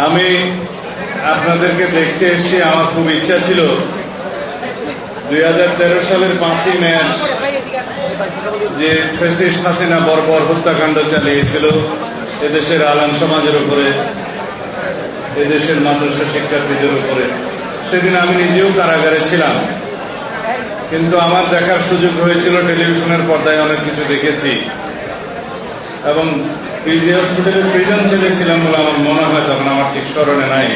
আমি আপনাদেরকে দেখতে এসেছি। আমার খুব ইচ্ছা ছিল 2013 সালের 5ই মার্চ যে ফ্যাসিস্ট হাসিনা বর্বর হত্যাকাণ্ড চালিয়েছিল এদেশের আলেম সমাজের উপরে, এদেশের মাদ্রাসা শিক্ষার্থীদের উপরে, সেদিন আমি নিজেও কারাগারে ছিলাম। কিন্তু আমার দেখার সুযোগ হয়েছিল, টেলিভিশনের পর্দায় অনেক কিছু দেখেছি এবং পিজি হসপিটালের প্রিজন সেলে ছিলাম বলে আমার মনে হয়, তখন আমার ঠিক স্মরণে নাই।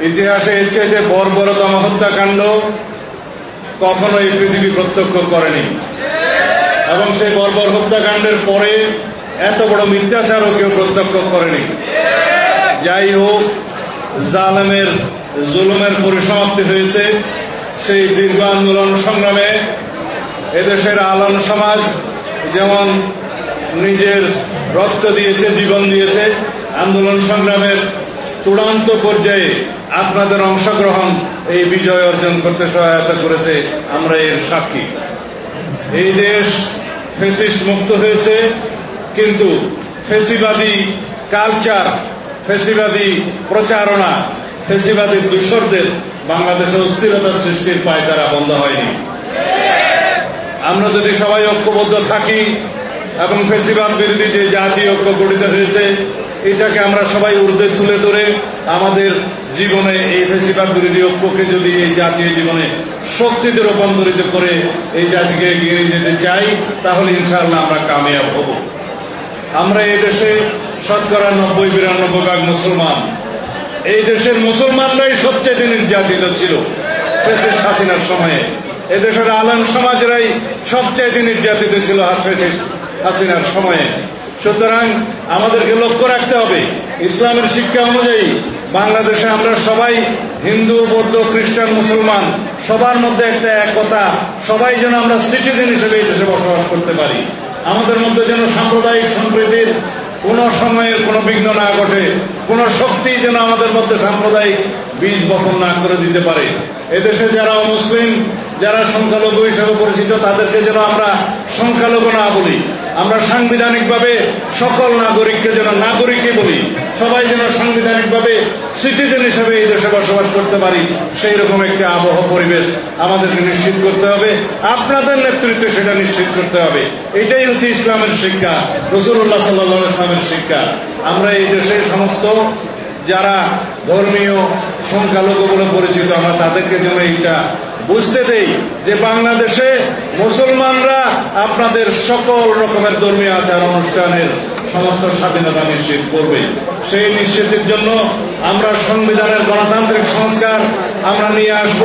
ইতিহাসে এর চেয়ে বর্বরতম হত্যাকাণ্ড কখনো এই পৃথিবী প্রত্যক্ষ করেনি এবং সেই বর্বর হত্যাকাণ্ডের পরে এত বড় মিথ্যাচারও কেউ প্রত্যক্ষ করেনি। যাই হোক, জালেমের জুলুমের পরিসমাপ্তি হয়েছে। সেই দীর্ঘ আন্দোলন সংগ্রামে এদেশের আলেম সমাজ যেমন নিজের রক্ত দিয়েছে, জীবন দিয়েছে, আন্দোলন সংগ্রামের চূড়ান্ত পর্যায়ে আপনাদের অংশগ্রহণ এই বিজয় অর্জন করতে সহায়তা করেছে। আমরা এর সাক্ষী। এই দেশ ফ্যাসিস্ট মুক্ত হয়েছে, কিন্তু ফ্যাসিবাদী কালচার, ফ্যাসিবাদী প্রচারণা, ফ্যাসিবাদী দূষরদের বাংলাদেশে অস্থিরতা সৃষ্টির পায়তারা বন্ধ হয়নি। আমরা যদি সবাই ঐক্যবদ্ধ থাকি এবং ফ্যাসিবাদ বিরোধী যে জাতীয় ঐক্য গঠিত হয়েছে, এটাকে আমরা সবাই ঊর্ধ্বে তুলে ধরে আমাদের জীবনে এই ফ্যাসিবাদ বিরোধী ঐক্যকে যদি এই জাতীয় জীবনে শক্তিতে রূপান্তরিত করে এই জাতিকে এগিয়ে যেতে চাই, তাহলে ইনশাআল্লাহ আমরা কামিয়াব হব। আমরা এই দেশে শতকরা 90-92% মুসলমান। এই দেশের মুসলমানরাই সবচেয়ে নির্যাতিত ছিল ফ্যাসিস্ট হাসিনার সময়ে। এদেশের আলেম সমাজরাই সবচেয়ে নির্যাতিত ছিল ফ্যাসিস্ট হাসিনার সময়ে। সুতরাং আমাদেরকে লক্ষ্য রাখতে হবে, ইসলামের শিক্ষা অনুযায়ী বাংলাদেশে আমরা সবাই হিন্দু, বৌদ্ধ, খ্রিস্টান, মুসলমান সবার মধ্যে একটা একতা, সবাই যেন আমরা সিটিজেন হিসেবে এই দেশে বসবাস করতে পারি। আমাদের মধ্যে যেন সাম্প্রদায়িক সম্প্রীতির কোন সময়ের কোনো বিঘ্ন না ঘটে, কোন শক্তি যেন আমাদের মধ্যে সাম্প্রদায়িক বীজ বপন না করে দিতে পারে। এদেশে যারা মুসলিম, যারা সংখ্যালঘু হিসেবে পরিচিত, তাদেরকে যেন আমরা সংখ্যালঘু না বলি, আমরা সাংবিধানিকভাবে সকল নাগরিককে যেন নাগরিকই বলি, সবাই যেন সাংবিধানিকভাবে সিটিজেন হিসেবে এই দেশে বসবাস করতে পারি, সেই রকম একটি আবহাওয়া পরিবেশ আমাদেরকে নিশ্চিত করতে হবে। আপনাদের নেতৃত্বে সেটা নিশ্চিত করতে হবে। এটাই হচ্ছে ইসলামের শিক্ষা, রাসূলুল্লাহ সাল্লাল্লাহু আলাইহি ওয়াসাল্লামের শিক্ষা। আমরা এই দেশের সমস্ত যারা ধর্মীয় সংখ্যালঘু বলে পরিচিত, আমরা তাদেরকে যেন এইটা বুঝতে দেই যে বাংলাদেশে মুসলমানরা আপনাদের সকল রকমের ধর্মীয় আচার অনুষ্ঠানের সমস্ত স্বাধীনতা নিশ্চিত করবে। সেই নিশ্চিতের জন্য আমরা সংবিধানের গণতান্ত্রিক সংস্কার আমরা নিয়ে আসব।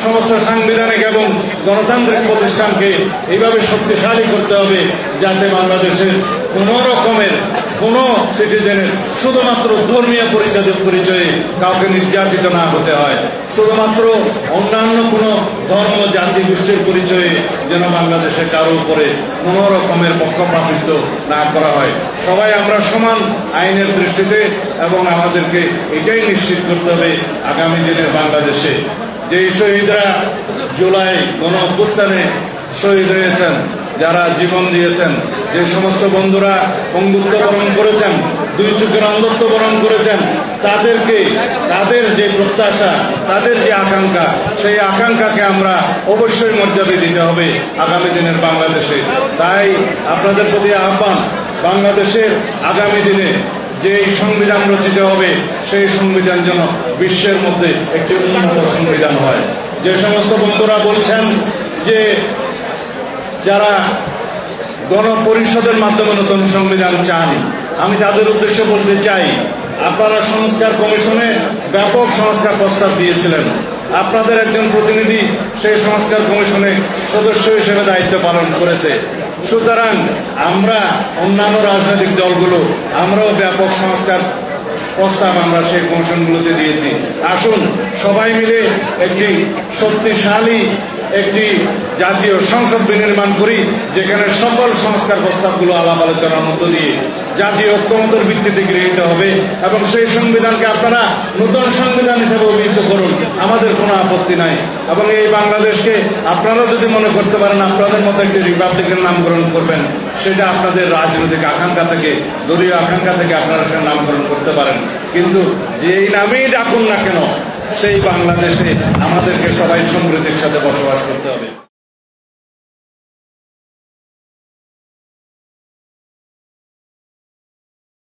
সমস্ত সাংবিধানিক এবং গণতান্ত্রিক প্রতিষ্ঠানকে এইভাবে শক্তিশালী করতে হবে যাতে বাংলাদেশের কোনো রকমের কোন সিটিজেনের শুধুমাত্র ধর্মীয় পরিচয়ে কাউকে নির্যাতিত না হতে হয়, শুধুমাত্র অন্যান্য কোন ধর্ম, জাতি, গোষ্ঠীর পরিচয়ে যেন বাংলাদেশে কারো উপরে কোন রকমের পক্ষপাতিত্ব না করা হয়। সবাই আমরা সমান আইনের দৃষ্টিতে, এবং আমাদেরকে এটাই নিশ্চিত করতে হবে আগামী দিনের বাংলাদেশে যেই শহীদরা জুলাই গণ অভ্যুত্থানে শহীদ হয়েছেন, যারা জীবন দিয়েছেন, যে সমস্ত বন্ধুরা পঙ্গুত্ব বরণ করেছেন, দুই চোখের অন্ধত্ব বরণ করেছেন, তাদেরকে তাদের যে প্রত্যাশা, তাদের যে আকাঙ্ক্ষা, সেই আকাঙ্ক্ষাকে আমরা অবশ্যই মর্যাদা দিতে হবে আগামী দিনের বাংলাদেশে। তাই আপনাদের প্রতি আহ্বান, বাংলাদেশের আগামী দিনে যে সংবিধান রচিত হবে, সেই সংবিধান যেন বিশ্বের মধ্যে একটি উন্নত সংবিধান হয়। যে সমস্ত বন্ধুরা বলছেন যে যারা গণপরিষদের মাধ্যমে নতুন সংবিধান চান, আমি তাদের উদ্দেশ্যে বলতে চাই, আপনারা সংস্কার কমিশনে ব্যাপক সংস্কার প্রস্তাব দিয়েছিলেন। আপনাদের একজন প্রতিনিধি সেই সংস্কার কমিশনে সদস্য হিসেবে দায়িত্ব পালন করেছে। সুতরাং আমরা অন্যান্য রাজনৈতিক দলগুলো আমরাও ব্যাপক সংস্কার প্রস্তাব আমরা সেই কমিশনগুলোতে দিয়েছি। আসুন সবাই মিলে একটি শক্তিশালী একটি জাতীয় সংসদ বিনির্মাণ করি, যেখানে সকল সংস্কার প্রস্তাবগুলো আলাপ আলোচনার মধ্য দিয়ে জাতীয় ঐক্যমতের ভিত্তিতে গৃহীত হবে, এবং সেই সংবিধানকে আপনারা নতুন সংবিধান হিসেবে অভিহিত করুন, আমাদের কোনো আপত্তি নাই। এবং এই বাংলাদেশকে আপনারা যদি মনে করতে পারেন আপনাদের মতো একটি রিপাবলিকের নামকরণ করবেন, সেটা আপনাদের রাজনৈতিক আকাঙ্ক্ষা থেকে, দলীয় আকাঙ্ক্ষা থেকে আপনারা সেটা নামকরণ করতে পারেন। কিন্তু যেই নামেই ডাকুন না কেন সেই বাংলাদেশে আমাদেরকে সবাই সমৃদ্ধির সাথে বসবাস করতে হবে।